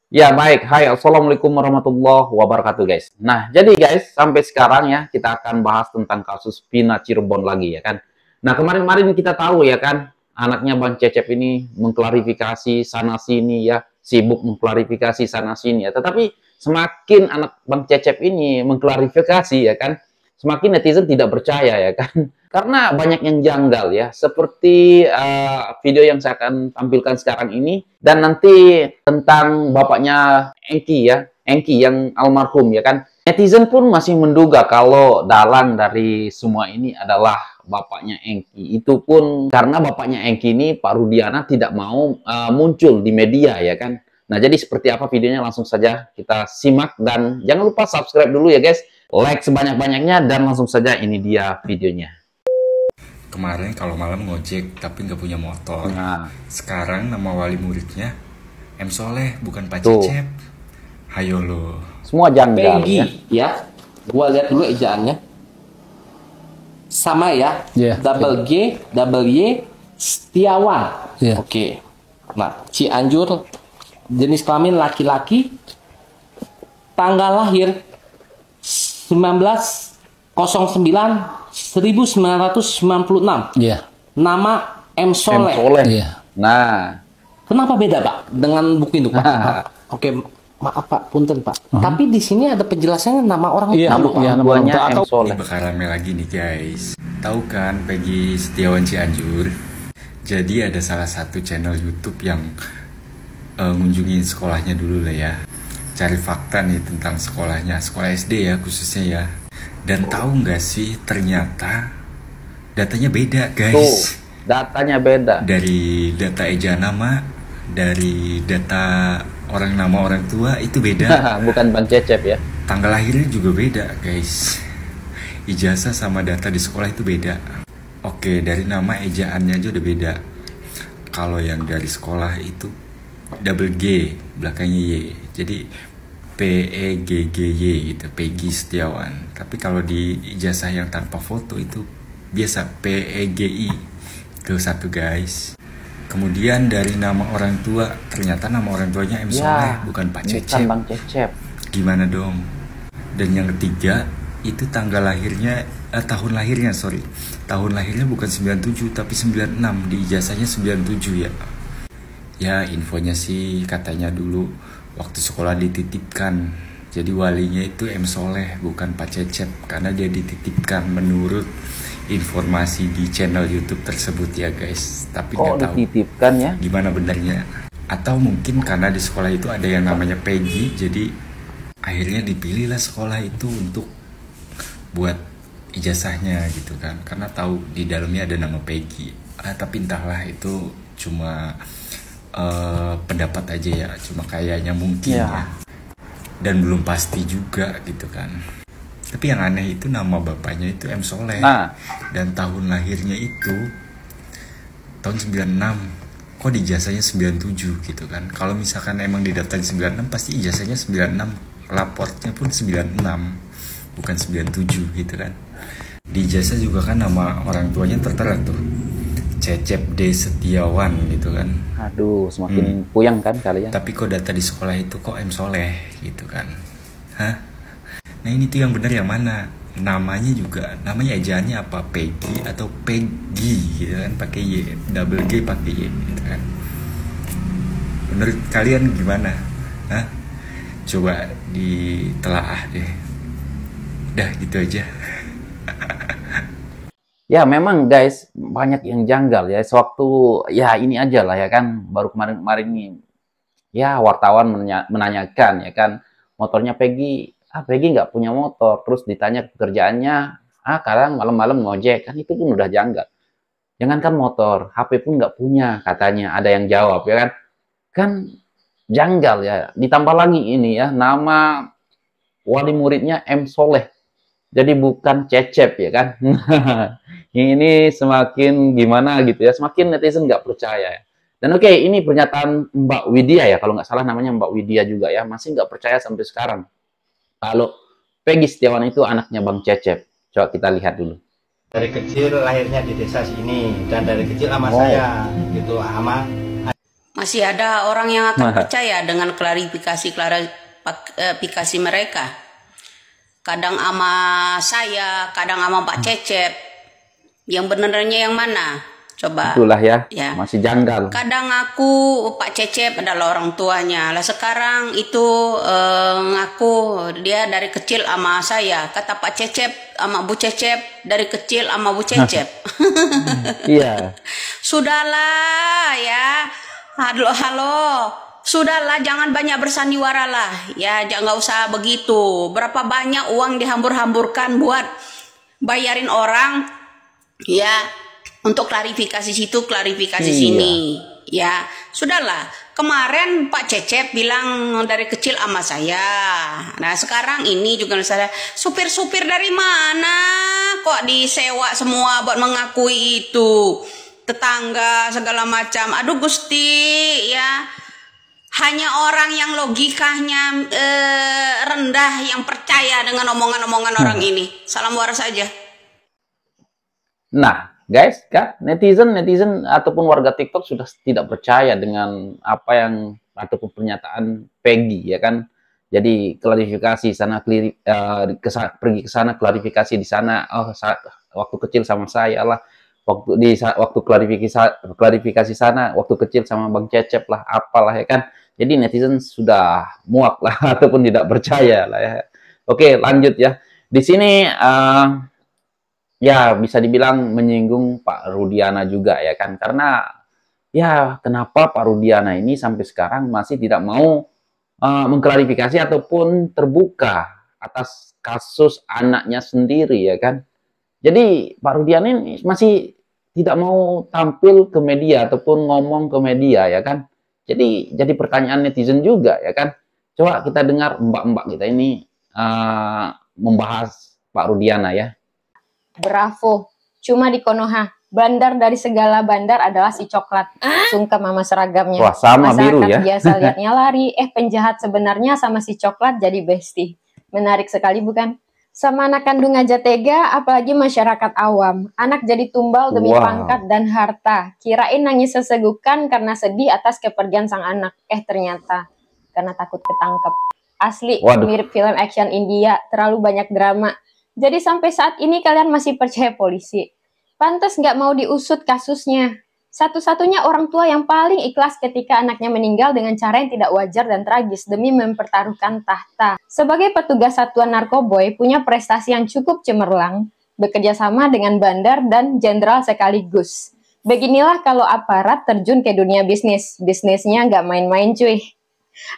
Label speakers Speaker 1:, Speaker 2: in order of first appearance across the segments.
Speaker 1: Ya, baik. Hai, Assalamualaikum warahmatullahi wabarakatuh, guys. Nah, jadi guys, sampai sekarang ya, kita akan bahas tentang kasus Vina Cirebon lagi, ya kan? Nah, kemarin-kemarin kita tahu, ya kan, anaknya Bang Cecep ini mengklarifikasi sana-sini, ya, sibuk mengklarifikasi sana-sini, ya. Tetapi semakin anak Bang Cecep ini mengklarifikasi, ya kan, semakin netizen tidak percaya, ya kan? Karena banyak yang janggal ya, seperti video yang saya akan tampilkan sekarang ini, dan nanti tentang bapaknya Engki ya, Engki yang almarhum ya kan. Netizen pun masih menduga kalau dalang dari semua ini adalah bapaknya Engki. Itu pun karena bapaknya Engki ini, Pak Rudiana, tidak mau muncul di media ya kan. Nah, jadi seperti apa videonya, langsung saja kita simak, dan jangan lupa subscribe dulu ya guys, like sebanyak-banyaknya, dan langsung saja ini dia videonya.
Speaker 2: Kemarin kalau malam ngojek tapi nggak punya motor.
Speaker 1: Nah,
Speaker 2: Sekarang nama wali muridnya M Soleh, bukan Pak
Speaker 1: tuh.
Speaker 2: Cecep. Hayo lo.
Speaker 1: Semua janggal
Speaker 3: Peggy
Speaker 1: ya.
Speaker 3: ya. Gua lihat dulu ejaannya. Sama ya.
Speaker 4: Iya.
Speaker 3: Double G, double Y, Setiawan.
Speaker 4: Iya.
Speaker 3: Oke. Nah, Cianjur, jenis kelamin laki-laki, tanggal lahir 1909 1996.
Speaker 4: Iya.
Speaker 3: Nama M
Speaker 1: M.
Speaker 3: Soleh.
Speaker 1: Soleh.
Speaker 4: Iya.
Speaker 1: Nah,
Speaker 3: Kenapa beda, Pak, dengan buku itu, Pak? Oke, maaf Pak, punten Pak. Tapi di sini ada penjelasannya nama orang
Speaker 4: Iya,
Speaker 3: nama
Speaker 4: iya,
Speaker 3: orang
Speaker 4: nama
Speaker 1: tuanya
Speaker 4: orang
Speaker 1: M.
Speaker 4: tua.
Speaker 1: Soleh.
Speaker 2: Ini bakal rame lagi nih guys. Tahu kan Peggy Setiawan Cianjur? Jadi ada salah satu channel YouTube yang ngunjungin sekolahnya dulu lah ya. Cari fakta nih tentang sekolahnya, sekolah SD ya khususnya ya. Dan tahu nggak sih ternyata datanya beda guys.
Speaker 1: tuh, datanya beda.
Speaker 2: Dari data ejaan nama, dari data nama orang tua itu beda.
Speaker 1: Bukan Bang Cecep ya.
Speaker 2: Tanggal lahirnya juga beda guys. Ijazah sama data di sekolah itu beda. Oke, dari nama ejaannya aja udah beda. Kalau yang dari sekolah itu double G belakangnya Y, jadi PEGGY gitu, Peggy Setiawan. Tapi kalau di ijazah yang tanpa foto itu biasa PEGI. Itu satu guys. Kemudian dari nama orang tua, ternyata nama orang tuanya M. Soleh, bukan Pak
Speaker 1: bukan
Speaker 2: Cecep.
Speaker 1: Bang Cecep.
Speaker 2: Gimana dong? Dan yang ketiga, itu tanggal lahirnya, tahun lahirnya bukan 97 tapi 96, di ijazahnya 97 ya. Ya infonya sih katanya dulu waktu sekolah dititipkan, jadi walinya itu M. Soleh bukan Pak Cecep, karena dia dititipkan menurut informasi di channel YouTube tersebut ya guys. Tapi
Speaker 1: Kok
Speaker 2: nggak tahu
Speaker 1: dititipkan ya?
Speaker 2: gimana benernya. Atau mungkin karena di sekolah itu ada yang namanya Peggy, jadi akhirnya dipilihlah sekolah itu untuk buat ijazahnya gitu kan, karena tahu di dalamnya ada nama Peggy. Tapi entahlah, itu cuma pendapat aja ya, cuma kayaknya mungkin ya. Dan belum pasti juga gitu kan. Tapi yang aneh itu nama bapaknya itu M. Soleh.
Speaker 1: Nah.
Speaker 2: Dan tahun lahirnya itu tahun 96. Kok di ijazahnya 97 gitu kan. Kalau misalkan emang didaftarin 96 pasti ijazahnya 96. Laportnya pun 96. Bukan 97 gitu kan. Di ijazah juga kan nama orang tuanya tertera tuh. Cecep D. Setiawan gitu kan.
Speaker 1: Aduh, semakin puyeng kan kalian.
Speaker 2: Tapi kok data di sekolah itu kok M. Soleh gitu kan. Hah? Nah ini tuh yang benar yang mana? Namanya juga, namanya ejaannya apa? Peggy atau Peggy gitu kan, pakai Y, double G pakai Y gitu kan. Menurut kalian gimana? Hah? Coba ditelaah deh. Dah gitu aja.
Speaker 1: Ya memang guys, banyak yang janggal ya. Sewaktu ya ini aja lah ya kan, baru kemarin-kemarin ini ya wartawan menanyakan ya kan, motornya Peggy. Peggy nggak punya motor, terus ditanya pekerjaannya, kadang malam-malam ngojek, kan itu pun udah janggal. Jangankan motor, HP pun nggak punya, katanya ada yang jawab ya kan, kan janggal ya. Ditambah lagi ini ya, nama wali muridnya M. Soleh, jadi bukan Cecep ya kan. Ini semakin gimana gitu ya, semakin netizen nggak percaya ya. Dan oke, ini pernyataan Mbak Widya ya, kalau nggak salah namanya Mbak Widya juga ya, masih nggak percaya sampai sekarang kalau Peggy Setiawan itu anaknya Bang Cecep. Coba kita lihat dulu.
Speaker 5: Dari kecil lahirnya di desa sini, dan dari kecil sama saya gitu, sama
Speaker 4: Masih ada orang yang akan percaya dengan klarifikasi mereka. Kadang sama saya, kadang sama Pak Cecep. Yang benernya yang mana? Coba.
Speaker 1: Itulah ya, masih janggal.
Speaker 4: Kadang aku Pak Cecep adalah orang tuanya. Lah sekarang itu ngaku dia dari kecil sama saya. Kata Pak Cecep sama Bu Cecep dari kecil sama Bu Cecep.
Speaker 1: Iya.
Speaker 4: Sudahlah ya. Halo. Sudahlah, jangan banyak bersandiwara lah. Ya, jangan usah begitu. Berapa banyak uang dihambur-hamburkan buat bayarin orang, ya, untuk klarifikasi situ, klarifikasi sini. Ya, sudahlah. Kemarin Pak Cecep bilang dari kecil sama saya. Nah, sekarang ini juga saya, supir-supir dari mana kok disewa semua buat mengakui itu? Tetangga segala macam. Aduh Gusti, ya. Hanya orang yang logikanya rendah yang percaya dengan omongan-omongan orang ini. Salam waras saja.
Speaker 1: Nah, guys, kan netizen ataupun warga TikTok sudah tidak percaya dengan apa yang ataupun pernyataan Peggy, ya kan. Jadi klarifikasi sana, pergi ke sana klarifikasi di sana. Oh, waktu kecil sama saya lah. Waktu klarifikasi sana, waktu kecil sama Bang Cecep lah, apalah, ya kan. Jadi netizen sudah muak lah ataupun tidak percaya lah ya. Oke, lanjut ya. Di sini ya bisa dibilang menyinggung Pak Rudiana juga, ya kan. Karena ya kenapa Pak Rudiana ini sampai sekarang masih tidak mau mengklarifikasi ataupun terbuka atas kasus anaknya sendiri, ya kan. Jadi Pak Rudiana ini masih tidak mau tampil ke media ataupun ngomong ke media, ya kan. Jadi pertanyaan netizen juga, ya kan. Coba kita dengar mbak-mbak kita ini membahas Pak Rudiana ya.
Speaker 5: Bravo, cuma di Konoha. Bandar dari segala bandar adalah si coklat. Sungkem sama seragamnya.
Speaker 1: Wah, sama
Speaker 5: masyarakat
Speaker 1: biru ya.
Speaker 5: biasa lihatnya lari, penjahat sebenarnya sama si coklat jadi bestie. Menarik sekali bukan? Sama anak kandung aja tega, apalagi masyarakat awam. Anak jadi tumbal demi pangkat dan harta. Kirain nangis sesegukan karena sedih atas kepergian sang anak. Ternyata karena takut ketangkep. Asli, mirip film action India, terlalu banyak drama. Jadi sampai saat ini kalian masih percaya polisi. Pantes nggak mau diusut kasusnya. Satu-satunya orang tua yang paling ikhlas ketika anaknya meninggal dengan cara yang tidak wajar dan tragis demi mempertaruhkan tahta. Sebagai petugas satuan narkoboy punya prestasi yang cukup cemerlang, bekerja sama dengan bandar dan jenderal sekaligus. Beginilah kalau aparat terjun ke dunia bisnis. Bisnisnya nggak main-main cuy.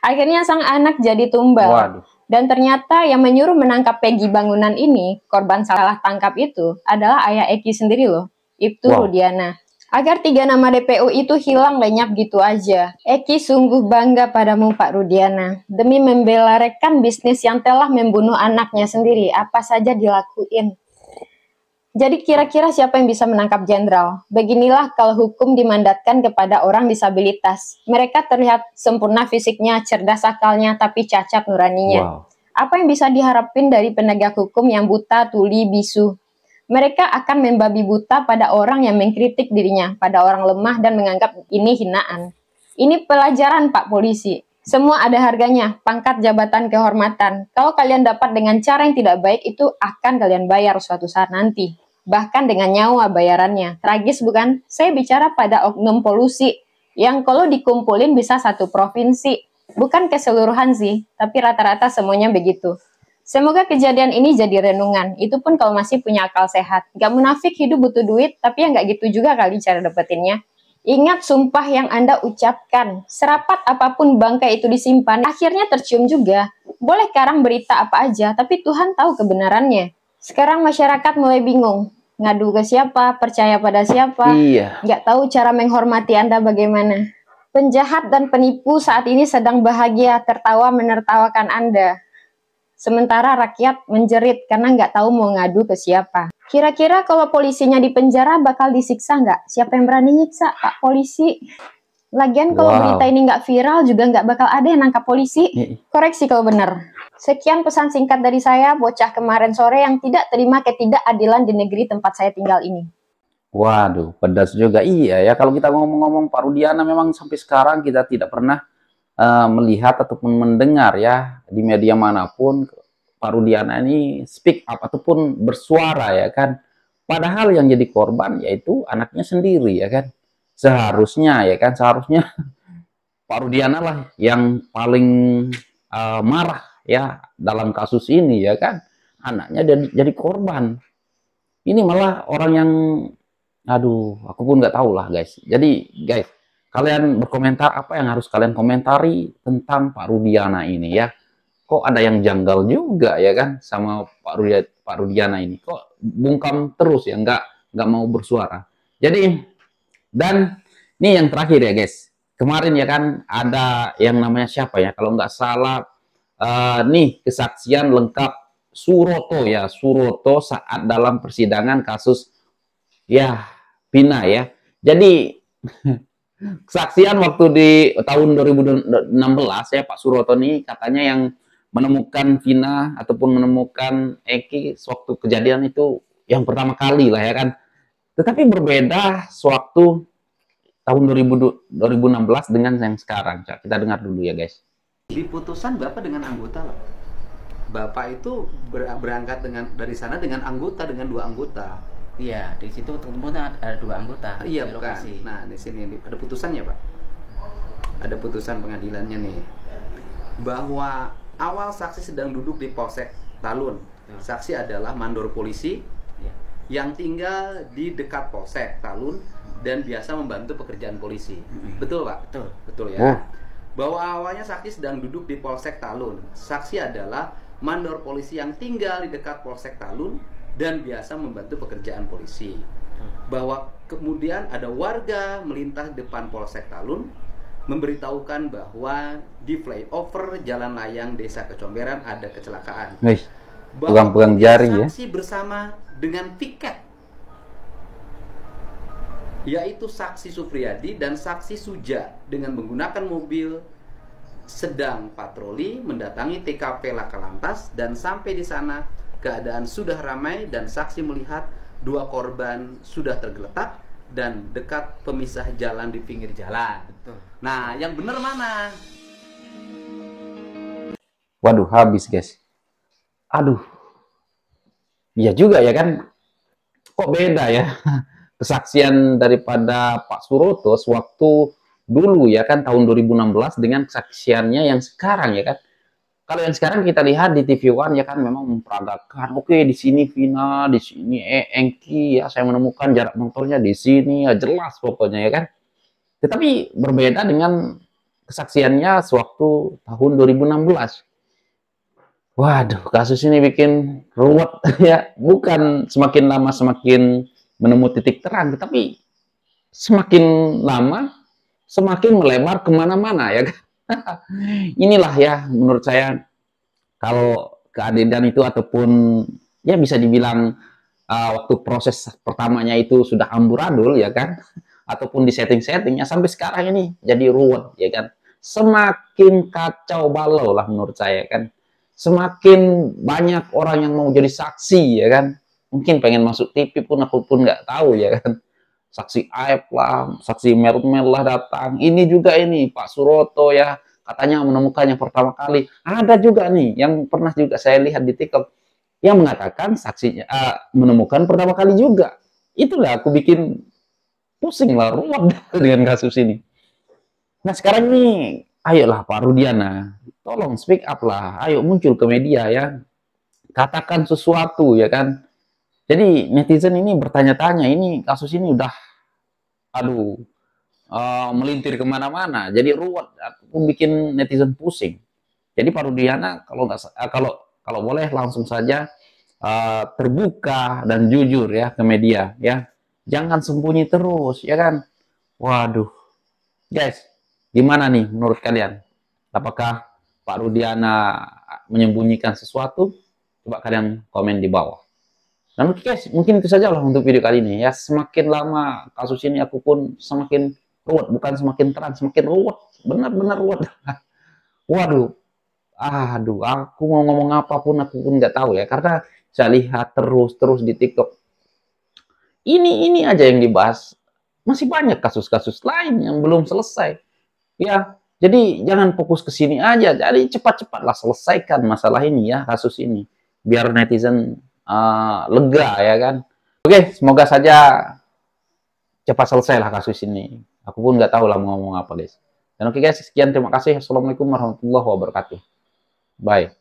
Speaker 5: Akhirnya sang anak jadi tumbal.
Speaker 1: Waduh.
Speaker 5: Dan ternyata yang menyuruh menangkap Peggy Bangunan ini, korban salah tangkap itu, adalah ayah Eki sendiri loh, Ibtu Rudiana. Agar 3 nama DPO itu hilang lenyap gitu aja. Eki sungguh bangga padamu Pak Rudiana. Demi membela rekan bisnis yang telah membunuh anaknya sendiri, apa saja dilakuin. Jadi kira-kira siapa yang bisa menangkap jenderal? Beginilah kalau hukum dimandatkan kepada orang disabilitas. Mereka terlihat sempurna fisiknya, cerdas akalnya, tapi cacat nuraninya. Apa yang bisa diharapin dari penegak hukum yang buta, tuli, bisu? Mereka akan membabi buta pada orang yang mengkritik dirinya, pada orang lemah dan menganggap ini hinaan. Ini pelajaran Pak Polisi. Semua ada harganya, pangkat, jabatan, kehormatan. Kalau kalian dapat dengan cara yang tidak baik, itu akan kalian bayar suatu saat nanti. Bahkan dengan nyawa bayarannya. Tragis bukan? Saya bicara pada oknum polusi, yang kalau dikumpulin bisa satu provinsi. Bukan keseluruhan sih, tapi rata-rata semuanya begitu. Semoga kejadian ini jadi renungan. Itu pun kalau masih punya akal sehat. Gak munafik hidup butuh duit, tapi ya gak gitu juga kali cara dapetinnya. Ingat sumpah yang Anda ucapkan. Serapat apapun bangkai itu disimpan, akhirnya tercium juga. Boleh karang berita apa aja, tapi Tuhan tahu kebenarannya. Sekarang masyarakat mulai bingung. Ngadu ke siapa, percaya pada siapa. Gak tahu cara menghormati Anda bagaimana. Penjahat dan penipu saat ini sedang bahagia, tertawa menertawakan Anda. Sementara rakyat menjerit karena nggak tahu mau ngadu ke siapa. Kira-kira kalau polisinya di penjara bakal disiksa nggak? Siapa yang berani nyiksa, Pak Polisi? Lagian kalau berita ini nggak viral juga nggak bakal ada yang nangkap polisi. Koreksi kalau benar. Sekian pesan singkat dari saya, bocah kemarin sore yang tidak terima ketidakadilan di negeri tempat saya tinggal ini.
Speaker 1: Waduh, pedas juga. Iya ya, kalau kita ngomong-ngomong Pak Rudiana, memang sampai sekarang kita tidak pernah melihat ataupun mendengar ya di media manapun Pak Rudiana ini speak up ataupun bersuara ya kan. Padahal yang jadi korban yaitu anaknya sendiri ya kan. Seharusnya ya kan, seharusnya Pak Rudiana lah yang paling marah ya dalam kasus ini ya kan. Anaknya jadi korban. Ini malah orang yang, aduh, aku pun nggak tahu lah guys. Jadi guys, kalian berkomentar apa yang harus kalian komentari tentang Pak Rudiana ini ya. Kok ada yang janggal juga ya kan sama Pak Rudiana ini. Kok bungkam terus ya, nggak mau bersuara. Jadi, dan ini yang terakhir ya guys. Kemarin ya kan ada yang namanya siapa ya, kalau nggak salah nih kesaksian lengkap Suroto ya, Suroto saat dalam persidangan kasus ya Vina ya. Jadi kesaksian waktu di tahun 2016 ya, Pak Suroto ini katanya yang menemukan Vina ataupun menemukan Eki sewaktu kejadian itu yang pertama kali lah ya kan. Tetapi berbeda sewaktu tahun 2016 dengan yang sekarang. Kita dengar dulu ya guys.
Speaker 6: Di putusan Bapak dengan anggota, Pak. Bapak itu berangkat dari sana dengan anggota, dengan 2 anggota.
Speaker 7: Iya, di situ temunya ada 2 anggota.
Speaker 6: Iya,
Speaker 7: di
Speaker 6: bukan.
Speaker 7: lokasi.
Speaker 6: Nah, di sini ada putusannya, Pak. Ada putusan pengadilannya nih. Bahwa awal saksi sedang duduk di Polsek Talun. Saksi adalah mandor polisi yang tinggal di dekat Polsek Talun dan biasa membantu pekerjaan polisi. Betul, Pak?
Speaker 7: Betul.
Speaker 6: Betul ya. Bahwa awalnya saksi sedang duduk di Polsek Talun. Saksi adalah mandor polisi yang tinggal di dekat Polsek Talun dan biasa membantu pekerjaan polisi. Bahwa kemudian ada warga melintas depan Polsek Talun memberitahukan bahwa di flyover Jalan Layang Desa Kecomberan ada kecelakaan.
Speaker 1: Pegang-pegang jari ya.
Speaker 6: Saksi bersama dengan piket, yaitu saksi Supriyadi dan saksi Suja dengan menggunakan mobil sedang patroli mendatangi TKP Laka Lantas, dan sampai di sana keadaan sudah ramai dan saksi melihat 2 korban sudah tergeletak dan dekat pemisah jalan di pinggir jalan.
Speaker 7: Betul.
Speaker 6: Nah, yang benar mana?
Speaker 1: Waduh, habis guys. Aduh. Iya juga ya kan. Kok beda ya kesaksian daripada Pak Suroto sewaktu dulu ya kan tahun 2016 dengan kesaksiannya yang sekarang ya kan. Kalau yang sekarang kita lihat di TV One ya kan memang memperagakan, oke, di sini Vina, di sini Engki ya, saya menemukan jarak motornya di sini ya, jelas pokoknya ya kan. Tetapi berbeda dengan kesaksiannya sewaktu tahun 2016. Waduh, kasus ini bikin ruwet ya. Bukan semakin lama semakin menemui titik terang, tetapi semakin lama semakin melebar kemana-mana ya. Inilah ya menurut saya, kalau keadilan itu ataupun ya bisa dibilang waktu proses pertamanya itu sudah amburadul ya kan, ataupun di setting-settingnya sampai sekarang ini jadi ruwet ya kan. Semakin kacau balau lah menurut saya kan. Semakin banyak orang yang mau jadi saksi ya kan. Mungkin pengen masuk TV pun aku pun nggak tahu ya kan. Saksi Aep lah, saksi Mel lah datang. Ini juga ini Pak Suroto ya, katanya menemukan yang pertama kali. Ada juga nih yang pernah juga saya lihat di TikTok yang mengatakan saksinya menemukan pertama kali juga. Itulah aku bikin pusing lah, ruwet dengan kasus ini. Nah sekarang ini, ayolah Pak Rudiana, tolong speak up lah, ayo muncul ke media ya, katakan sesuatu ya kan. Jadi netizen ini bertanya-tanya, ini kasus ini udah, aduh, melintir kemana-mana, jadi ruwet, aku bikin netizen pusing. Jadi Pak Rudiana kalau boleh langsung saja terbuka dan jujur ya ke media ya, jangan sembunyi terus ya kan. Waduh, guys, gimana nih menurut kalian? Apakah Pak Rudiana menyembunyikan sesuatu? Coba kalian komen di bawah. Nah guys, mungkin itu saja lah untuk video kali ini ya. Semakin lama kasus ini aku pun semakin ruwet, bukan semakin terang, semakin ruwet, benar-benar ruwet. Waduh, aduh, aku mau ngomong apapun aku pun nggak tahu ya, karena saya lihat terus di TikTok ini aja yang dibahas. Masih banyak kasus-kasus lain yang belum selesai. Ya, jadi jangan fokus ke sini aja. Jadi cepat-cepatlah selesaikan masalah ini ya, kasus ini. Biar netizen lega ya kan. Oke, semoga saja cepat selesai lah kasus ini. Aku pun nggak tahu lah mau ngomong apa guys. Dan oke guys, sekian terima kasih. Assalamualaikum warahmatullahi wabarakatuh. Bye.